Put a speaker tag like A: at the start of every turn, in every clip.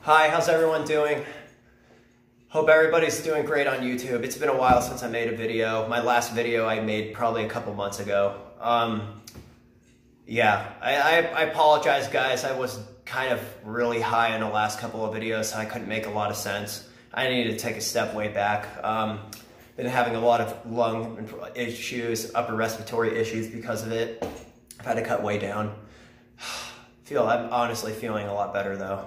A: Hi, how's everyone doing? Hope everybody's doing great on YouTube. It's been a while since I made a video. My last video I made probably a couple months ago. I apologize, guys. I was kind of really high in the last couple of videos, so I couldn't make a lot of sense. I needed to take a step way back. Been having a lot of lung issues, upper respiratory issues because of it. I've had to cut way down. I'm honestly feeling a lot better though.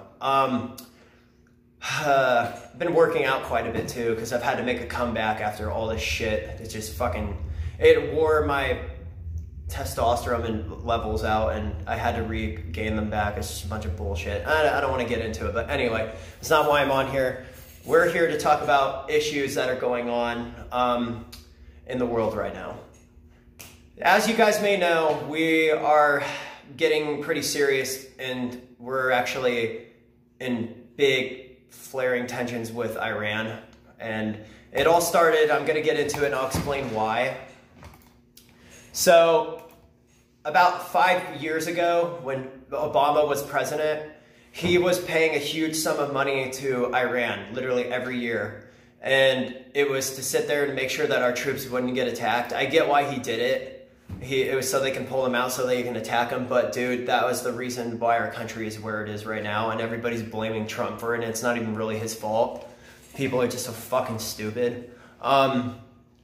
A: Been working out quite a bit too because I've had to make a comeback after all this shit. It's just it wore my testosterone levels out and I had to regain them back. It's just a bunch of bullshit. I don't want to get into it, but anyway, it's not why I'm on here. We're here to talk about issues that are going on in the world right now. As you guys may know, we are getting pretty serious and we're actually in big flaring tensions with Iran. And it all started, I'm going to get into it and I'll explain why. So about 5 years ago when Obama was president, he was paying a huge sum of money to Iran literally every year. And it was to sit there and make sure that our troops wouldn't get attacked. I get why he did it. It was so they can pull them out so they can attack them. But dude, that was the reason why our country is where it is right now. And everybody's blaming Trump for it. And it's not even really his fault. People are just so fucking stupid. And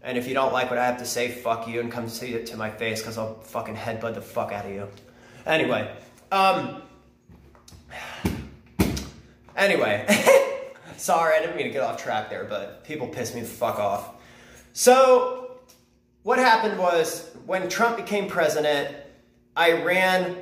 A: if you don't like what I have to say, fuck you and come see it to my face because I'll fucking headbutt the fuck out of you. Anyway. Sorry, I didn't mean to get off track there, but people piss me the fuck off. So, what happened was, when Trump became president, Iran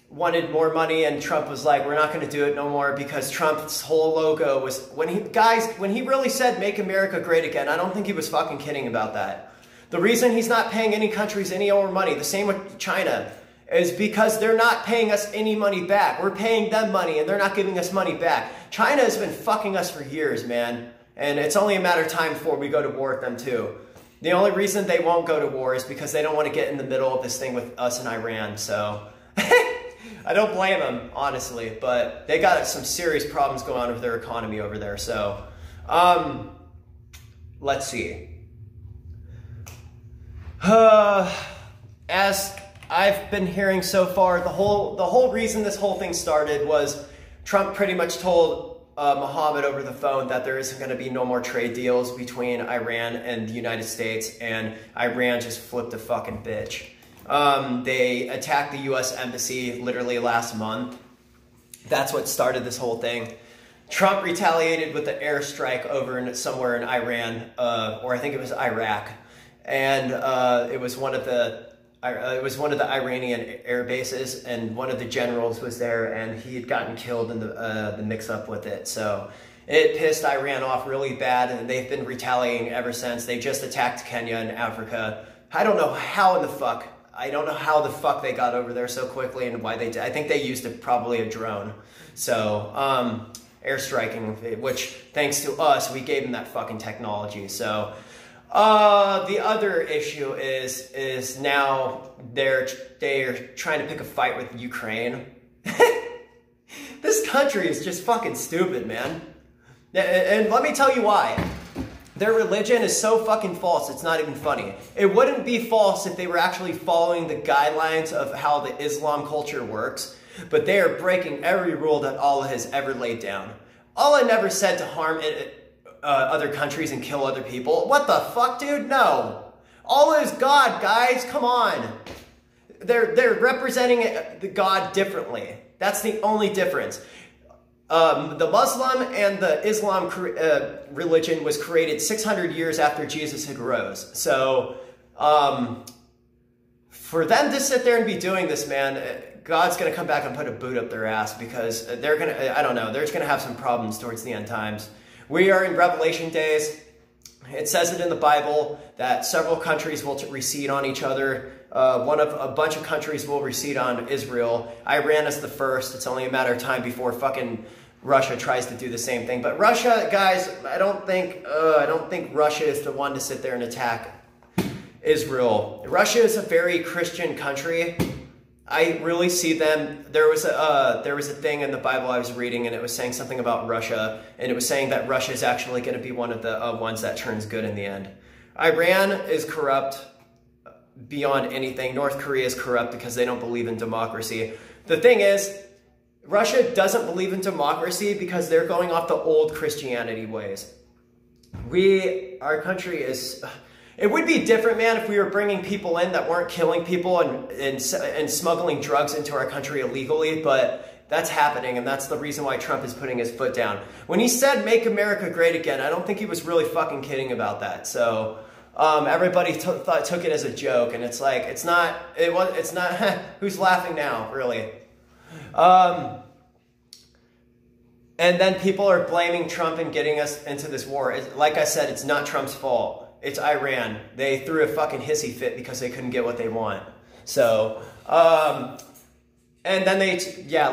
A: wanted more money and Trump was like, we're not going to do it no more because Trump's whole logo was, when he really said, make America great again, I don't think he was fucking kidding about that. The reason he's not paying any countries any more money, the same with China, is because they're not paying us any money back. We're paying them money and they're not giving us money back. China has been fucking us for years, man. And it's only a matter of time before we go to war with them too. The only reason they won't go to war is because they don't want to get in the middle of this thing with us and Iran. So I don't blame them, honestly, but they got some serious problems going on with their economy over there. So let's see. As I've been hearing so far, the whole reason this whole thing started was Trump pretty much told Mohammed over the phone that there isn't going to be no more trade deals between Iran and the United States, and Iran just flipped a fucking bitch. They attacked the U.S. Embassy literally last month. That's what started this whole thing. Trump retaliated with the airstrike over somewhere in Iran, or I think it was Iraq, and it was one of the Iranian air bases, and one of the generals was there, and he had gotten killed in the mix-up with it. So it pissed Iran off really bad, and they've been retaliating ever since. They just attacked Kenya and Africa. I don't know how the fuck they got over there so quickly and why they did. I think they used probably a drone. So airstriking, which thanks to us, we gave them that fucking technology. So. The other issue is now they're trying to pick a fight with Ukraine. This country is just fucking stupid, man. And let me tell you why. Their religion is so fucking false, it's not even funny. It wouldn't be false if they were actually following the guidelines of how the Islam culture works, but they are breaking every rule that Allah has ever laid down. Allah never said to harm other countries and kill other people. What the fuck, dude? No. Allah is God, guys. Come on. They're representing the God differently. That's the only difference. The Muslim and the Islam religion was created 600 years after Jesus had rose. So, for them to sit there and be doing this, man, God's going to come back and put a boot up their ass because they're going to, I don't know, they're just going to have some problems towards the end times. We are in Revelation days. It says it in the Bible that several countries will recede on each other. A bunch of countries will recede on Israel. Iran is the first. It's only a matter of time before fucking Russia tries to do the same thing. But Russia, guys, I don't think Russia is the one to sit there and attack Israel. Russia is a very Christian country. I really see them. There was a thing in the Bible I was reading, and it was saying something about Russia, and it was saying that Russia is actually going to be one of the ones that turns good in the end. Iran is corrupt beyond anything. North Korea is corrupt because they don't believe in democracy. The thing is, Russia doesn't believe in democracy because they're going off the old Christianity ways. Our country is... It would be different, man, if we were bringing people in that weren't killing people and smuggling drugs into our country illegally, but that's happening, and that's the reason why Trump is putting his foot down. When he said, "Make America Great Again," I don't think he was really fucking kidding about that. So everybody took it as a joke, and it's like, it's not, who's laughing now, really? And then people are blaming Trump and getting us into this war. Like I said, it's not Trump's fault. It's Iran. They threw a fucking hissy fit because they couldn't get what they want. So, and then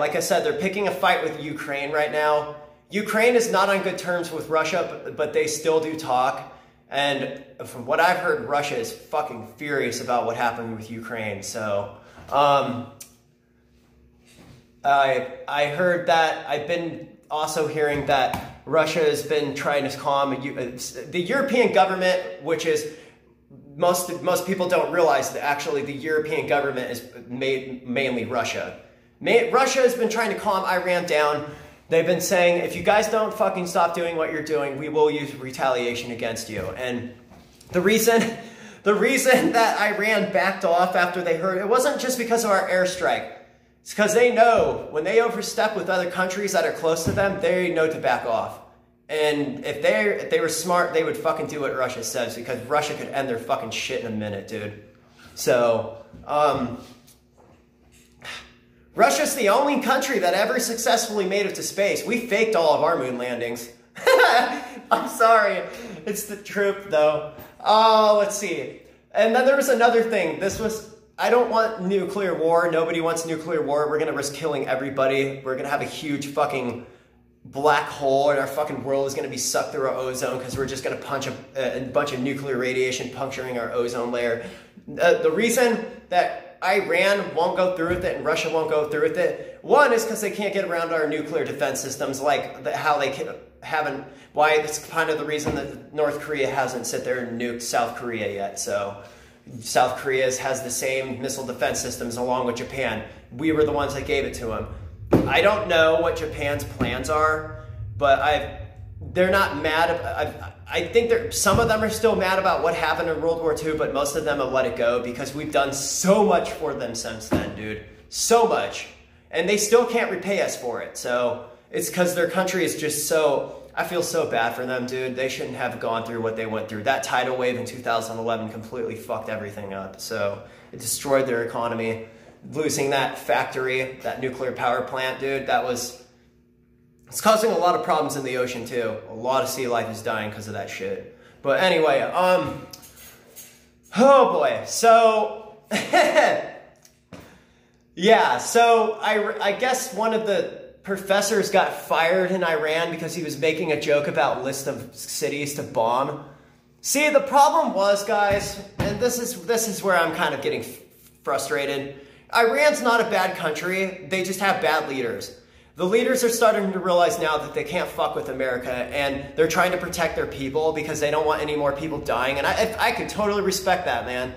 A: like I said, they're picking a fight with Ukraine right now. Ukraine is not on good terms with Russia, but they still do talk. And from what I've heard, Russia is fucking furious about what happened with Ukraine. So, I heard that. I've been also hearing that Russia has been trying to calm the European government, which is most people don't realize that actually the European government is mainly Russia. Russia has been trying to calm Iran down. They've been saying, if you guys don't fucking stop doing what you're doing, we will use retaliation against you. And the reason that Iran backed off after they heard, it wasn't just because of our airstrike. It's because they know when they overstep with other countries that are close to them, they know to back off. And if they were smart, they would fucking do what Russia says, because Russia could end their fucking shit in a minute, dude. So, Russia's the only country that ever successfully made it to space. We faked all of our moon landings. I'm sorry. It's the truth, though. Oh, let's see. And then there was another thing. I don't want nuclear war. Nobody wants nuclear war. We're going to risk killing everybody. We're going to have a huge fucking black hole, and our fucking world is going to be sucked through our ozone because we're just going to punch a bunch of nuclear radiation puncturing our ozone layer. The reason that Iran won't go through with it and Russia won't go through with it, one is because they can't get around our nuclear defense systems, like how they haven't. Why it's kind of the reason that North Korea hasn't sit there and nuked South Korea yet. So South Korea has the same missile defense systems along with Japan. We were the ones that gave it to them. I don't know what Japan's plans are, but they're not mad. I think some of them are still mad about what happened in World War II, but most of them have let it go because we've done so much for them since then, dude. So much. And they still can't repay us for it. So it's because their country is just so... I feel so bad for them, dude. They shouldn't have gone through what they went through. That tidal wave in 2011 completely fucked everything up. So it destroyed their economy. Losing that factory, that nuclear power plant, dude, it's causing a lot of problems in the ocean, too. A lot of sea life is dying because of that shit. But anyway, oh boy. So, yeah, so I guess one of the professors got fired in Iran because he was making a joke about list of cities to bomb. See, the problem was, guys, and this is where I'm kind of getting frustrated. Iran's not a bad country. They just have bad leaders. The leaders are starting to realize now that they can't fuck with America, and they're trying to protect their people because they don't want any more people dying. And I can totally respect that, man.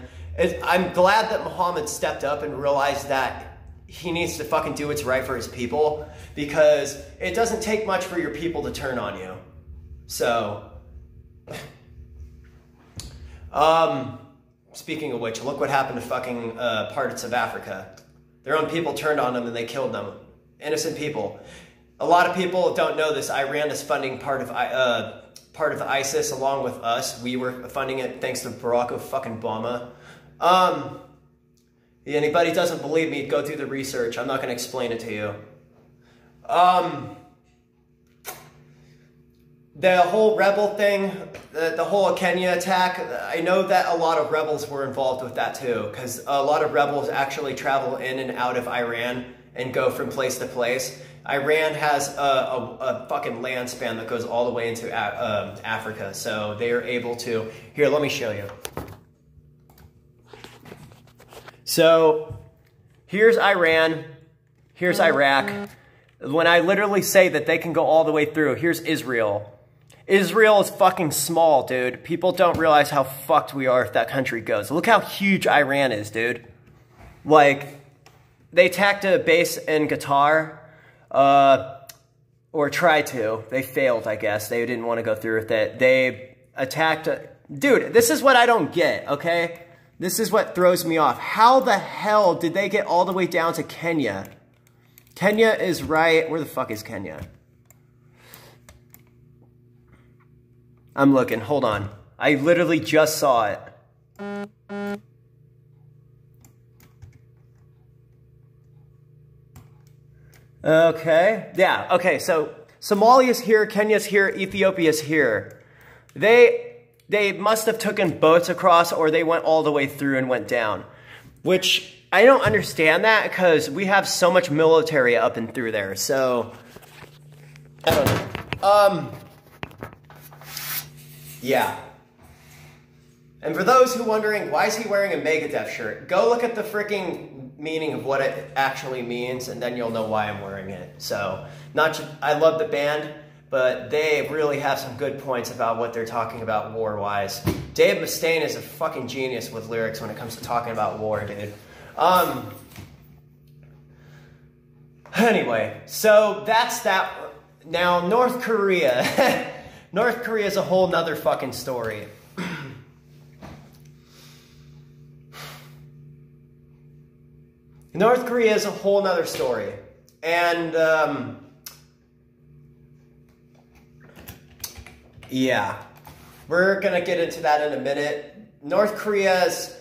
A: I'm glad that Muhammad stepped up and realized that he needs to fucking do what's right for his people, because it doesn't take much for your people to turn on you. So, speaking of which, look what happened to fucking parts of Africa. Their own people turned on them and they killed them. Innocent people. A lot of people don't know this. Iran is funding part of ISIS along with us. We were funding it thanks to Barack fucking Obama. Anybody doesn't believe me, go do the research. I'm not going to explain it to you. The whole rebel thing, the whole Kenya attack, I know that a lot of rebels were involved with that too, because a lot of rebels actually travel in and out of Iran and go from place to place. Iran has a fucking land span that goes all the way into Africa, so they are able to... Here, let me show you. So, Here's Iran. Here's Iraq. When I literally say that they can go all the way through, here's Israel. Israel is fucking small, dude. People don't realize how fucked we are if that country goes. Look how huge Iran is, dude. Like, they attacked a base in Qatar, or tried to. They failed, I guess. They didn't want to go through with it. They attacked... Dude, this is what I don't get, okay? This is what throws me off. How the hell did they get all the way down to Kenya? Kenya is right... Where the fuck is Kenya? I'm looking. Hold on. I literally just saw it. Okay. Yeah. Okay. So Somalia's here, Kenya's here, Ethiopia's here. They must have taken boats across, or they went all the way through and went down. Which I don't understand that, because we have so much military up and through there. So I don't know. Yeah. And for those who are wondering, why is he wearing a Megadeth shirt? Go look at the freaking meaning of what it actually means, and then you'll know why I'm wearing it. So, I love the band, but they really have some good points about what they're talking about war-wise. Dave Mustaine is a fucking genius with lyrics when it comes to talking about war, dude. Anyway, so that's that. Now, North Korea. North Korea is a whole nother fucking story. North Korea is a whole nother story. And, yeah. We're gonna get into that in a minute. North Korea's...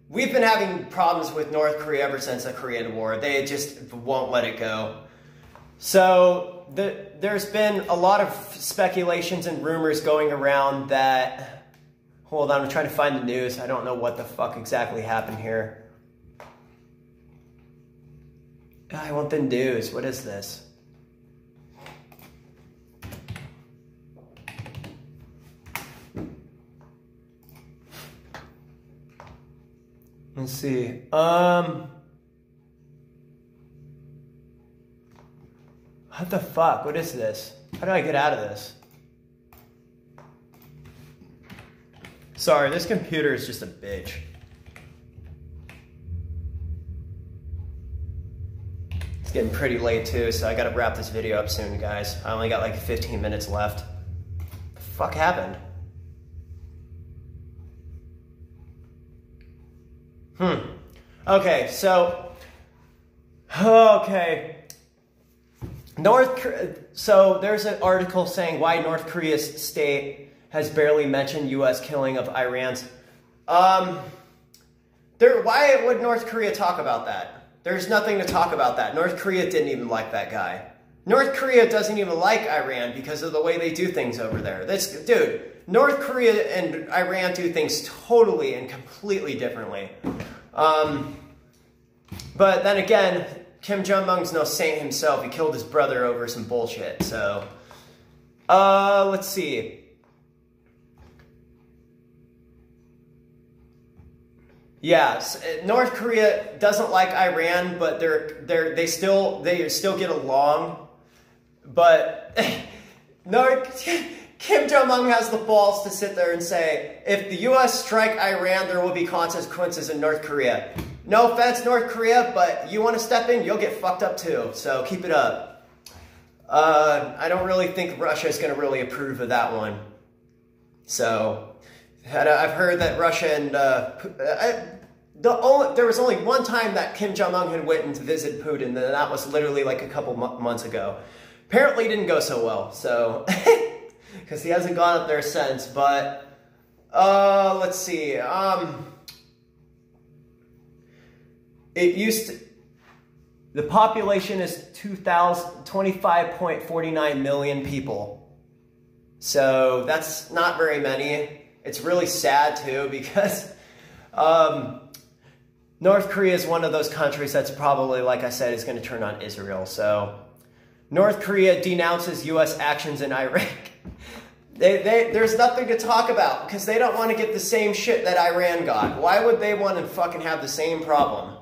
A: We've been having problems with North Korea ever since the Korean War. They just won't let it go. So, there's been a lot of speculations and rumors going around that... Hold on, I'm trying to find the news. I don't know what the fuck exactly happened here. I want the news. What is this? Let's see. What the fuck? What is this? How do I get out of this? Sorry, this computer is just a bitch. It's getting pretty late too, so I gotta wrap this video up soon, guys. I only got like 15 minutes left. What the fuck happened? Okay, so... Okay. So there's an article saying why North Korea's state has barely mentioned U.S. killing of Iran's. Why would North Korea talk about that? There's nothing to talk about that. North Korea didn't even like that guy. North Korea doesn't even like Iran because of the way they do things over there. Dude, North Korea and Iran do things totally and completely differently. But then again, Kim Jong-un's no saint himself. He killed his brother over some bullshit, so... let's see. Yeah, North Korea doesn't like Iran, but they still get along. But Kim Jong-un has the balls to sit there and say, if the U.S. strike Iran, there will be consequences in North Korea. No offense, North Korea, but you want to step in, you'll get fucked up too. So keep it up. I don't really think Russia is going to really approve of that one. So I've heard that Russia and there was only one time that Kim Jong-un had went to visit Putin, and that was literally like a couple months ago. Apparently it didn't go so well, so because he hasn't gone up there since. But let's see. The population is 25.49 million people. So that's not very many. It's really sad too, because North Korea is one of those countries that's probably, like I said, is going to turn on Israel. So North Korea denounces U.S. actions in Iraq. There's nothing to talk about because they don't want to get the same shit that Iran got. Why would they want to fucking have the same problem?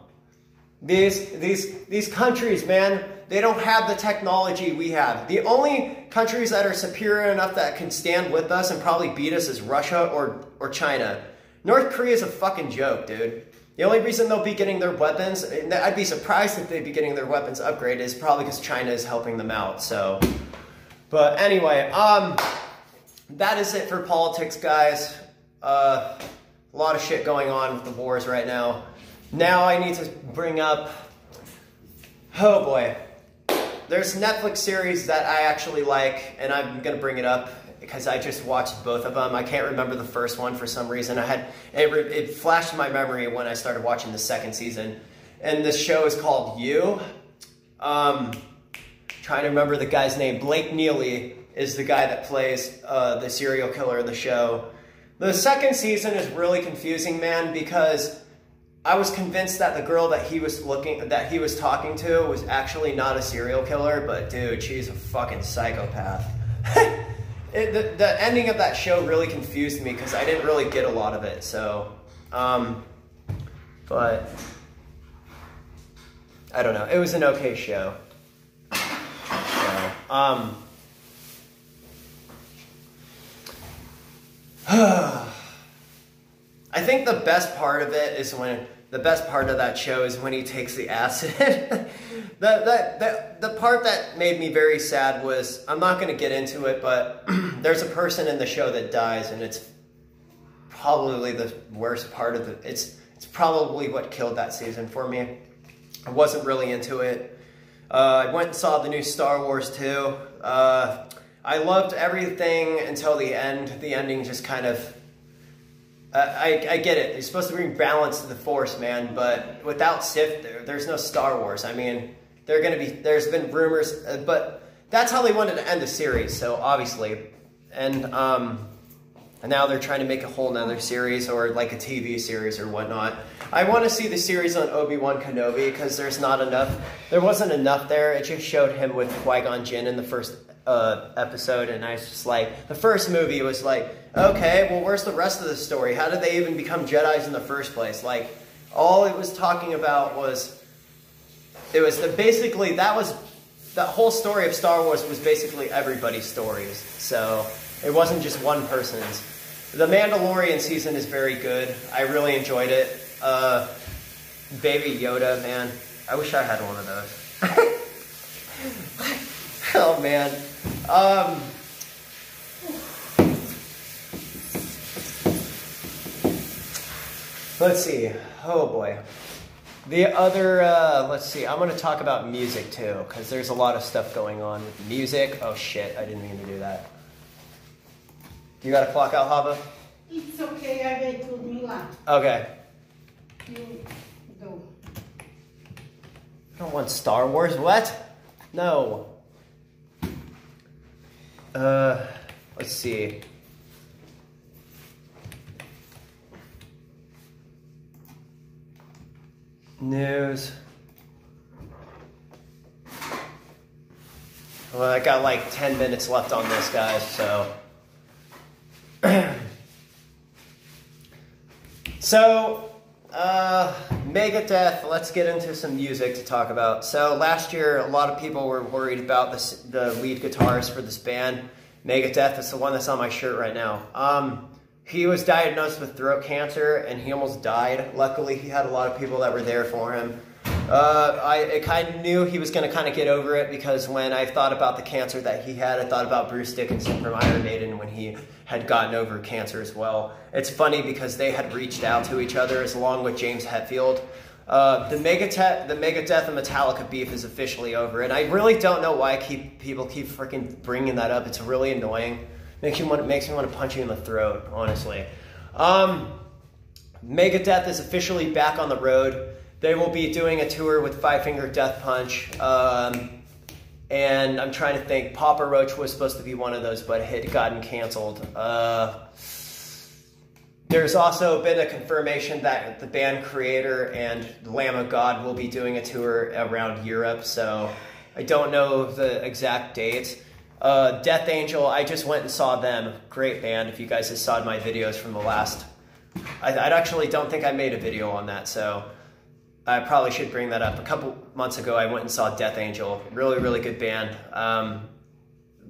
A: These countries, man, they don't have the technology we have. The only countries that are superior enough that can stand with us and probably beat us is Russia or China. North Korea is a fucking joke, dude. The only reason they'll be getting their weapons, and I'd be surprised if they'd be getting their weapons upgraded, is probably because China is helping them out, so. But anyway, that is it for politics, guys. A lot of shit going on with the wars right now. Now I need to bring up, oh boy. There's a Netflix series that I actually like, and I'm gonna bring it up because I just watched both of them. I can't remember the first one for some reason. It flashed in my memory when I started watching the second season. And this show is called You. Trying to remember the guy's name. Blake Neely is the guy that plays the serial killer in the show. The second season is really confusing, man, because I was convinced that the girl that he was talking to was actually not a serial killer, but dude, she's a fucking psychopath. The ending of that show really confused me because I didn't really get a lot of it. So, but I don't know. It was an okay show. So, I think the best part of it is the best part of that show is when he takes the acid. The part that made me very sad was, I'm not going to get into it, but there's a person in the show that dies, and it's probably the worst part of it. It's probably what killed that season for me. I wasn't really into it. I went and saw the new Star Wars too. I loved everything until the end. The ending just kind of... I get it. You're supposed to bring balance to the Force, man, but without Sith, there's no Star Wars. I mean, there's been rumors, but that's how they wanted to end the series, so obviously. And now they're trying to make a whole nother series or like a TV series or whatnot. I want to see the series on Obi-Wan Kenobi because there wasn't enough there. It just showed him with Qui-Gon Jinn in the first episode, and I was just like, the first movie was like, okay, well, where's the rest of the story? How did they even become Jedis in the first place? Like, all it was talking about was, that whole story of Star Wars was basically everybody's stories. So it wasn't just one person's. The Mandalorian season is very good. I really enjoyed it. Baby Yoda, man. I wish I had one of those. Oh, man. Let's see. Oh, boy. The other, let's see. I'm going to talk about music, too, because there's a lot of stuff going on with music. Oh, shit. I didn't mean to do that. You got to clock out, Hava?
B: It's okay. I wait to Milan.
A: Okay.
B: You go.
A: I don't want Star Wars. What? No. Let's see. News. Well, I got like 10 minutes left on this, guys, so. Megadeth, let's get into some music to talk about. So last year, a lot of people were worried about the lead guitarist for this band, Megadeth. It's the one that's on my shirt right now. He was diagnosed with throat cancer, and he almost died. Luckily, he had a lot of people that were there for him. I kind of knew he was going to kind of get over it, because when I thought about the cancer that he had, I thought about Bruce Dickinson from Iron Maiden when he had gotten over cancer as well. It's funny because they had reached out to each other, along with James Hetfield. The Megadeth and Metallica beef is officially over, and I really don't know why people keep freaking bringing that up. It's really annoying. Makes me want to punch you in the throat, honestly. Megadeth is officially back on the road. They will be doing a tour with Five Finger Death Punch. And I'm trying to think, Papa Roach was supposed to be one of those, but it had gotten canceled. There's also been a confirmation that the band Creator and Lamb of God will be doing a tour around Europe, so I don't know the exact dates. Death Angel, I just went and saw them. Great band. If you guys have saw my videos from the last... I actually don't think I made a video on that, so... I probably should bring that up. A couple months ago, I went and saw Death Angel. Really, really good band.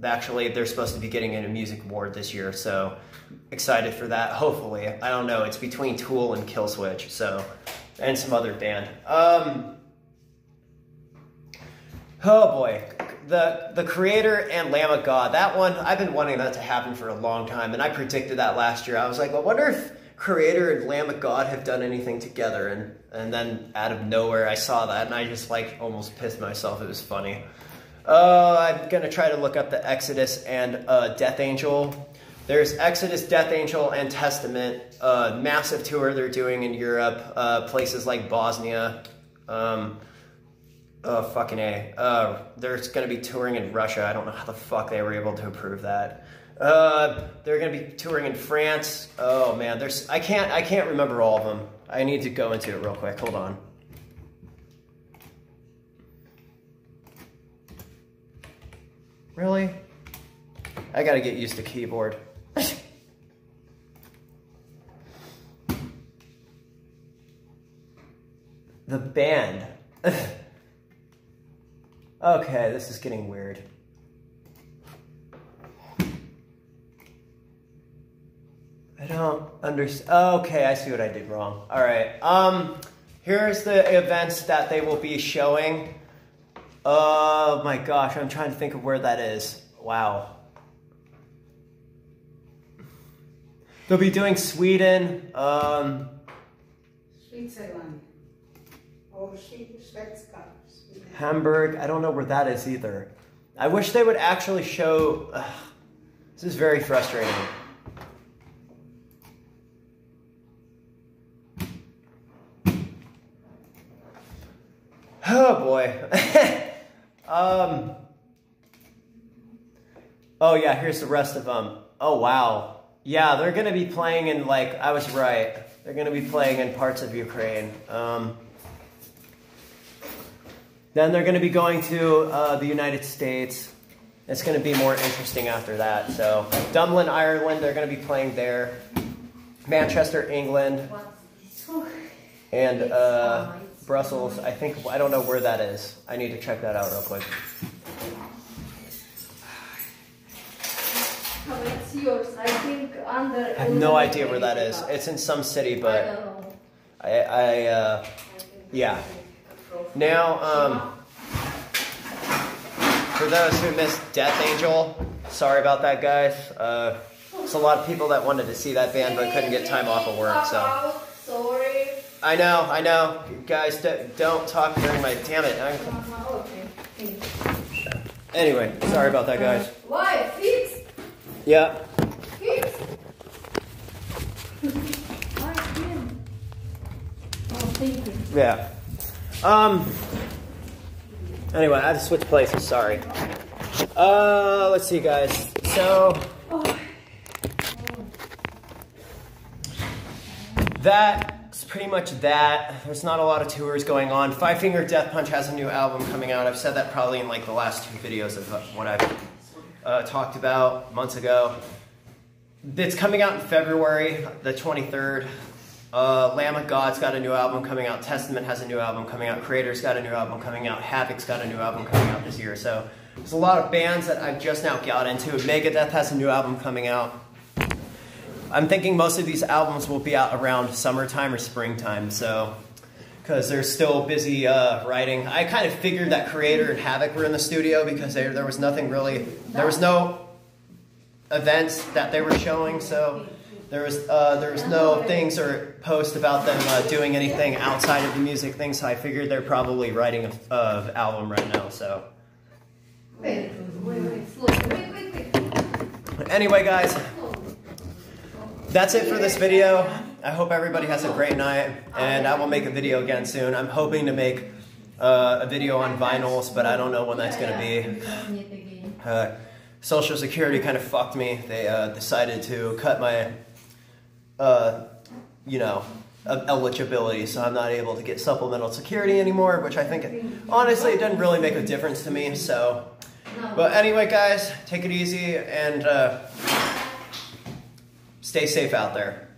A: Actually, they're supposed to be getting a music award this year, so excited for that. Hopefully, I don't know. It's between Tool and Killswitch, so, and some other band. Oh boy, the Creator and Lamb of God. That one, I've been wanting that to happen for a long time, and I predicted that last year. I was like, well, I wonder if Creator and Lamb of God have done anything together, and then out of nowhere, I saw that, and I just like almost pissed myself. It was funny. I'm gonna try to look up the Exodus and Death Angel. There's Exodus, Death Angel, and Testament. Massive tour they're doing in Europe, places like Bosnia. Fucking A. They're gonna be touring in Russia. I don't know how the fuck they were able to approve that. They're gonna be touring in France. Oh man, I can't remember all of them. I need to go into it real quick. Hold on. Really? I gotta get used to keyboard. The band. Okay, this is getting weird. I don't understand. Okay, I see what I did wrong. All right. Here's the events that they will be showing. Oh my gosh, I'm trying to think of where that is. Wow. They'll be doing Sweden.
B: Switzerland. Or Svetska.
A: Hamburg. I don't know where that is either. I wish they would actually show. This is very frustrating. Oh boy. Oh yeah, here's the rest of them. Oh wow. Yeah, they're gonna be playing in like, I was right. They're gonna be playing in parts of Ukraine. Then they're gonna be going to the United States. It's gonna be more interesting after that. So Dublin, Ireland, they're gonna be playing there. Manchester, England. And Brussels, I don't know where that is. I need to check that out real quick.
C: It's yours. I think under.
A: I have no idea where that is. It's in some city, but yeah. Now, for those who missed Death Angel, sorry about that, guys. There's a lot of people that wanted to see that band but couldn't get time off of work, so.
C: Sorry.
A: I know. Guys, don't talk during my... Damn it. Anyway, sorry about that, guys.
C: Why? Fix?
A: Yeah.
C: Fix? Why again? Oh, thank you.
A: Yeah. Anyway, I had to switch places, sorry. Let's see, guys. So... That's pretty much that. There's not a lot of tours going on. Five Finger Death Punch has a new album coming out. I've said that probably in like the last two videos of what I've talked about months ago. It's coming out in February the 23rd. Lamb of God's got a new album coming out. Testament has a new album coming out. Creator's got a new album coming out. Havoc's got a new album coming out this year. So there's a lot of bands that I've just now got into. Megadeth has a new album coming out. I'm thinking most of these albums will be out around summertime or springtime, so, because they're still busy writing. I kind of figured that Creator and Havoc were in the studio because there was nothing really, there was no events that they were showing, so there was no things or posts about them doing anything outside of the music thing, so I figured they're probably writing an album right now, so.
C: Wait, slow. Wait.
A: Anyway, guys. That's it for this video. I hope everybody has a great night, and I will make a video again soon. I'm hoping to make a video on vinyls, but I don't know when that's going to be. Social Security kind of fucked me. They decided to cut my, eligibility, so I'm not able to get supplemental security anymore, which I think, honestly, it doesn't really make a difference to me, so. But anyway, guys, take it easy, and stay safe out there.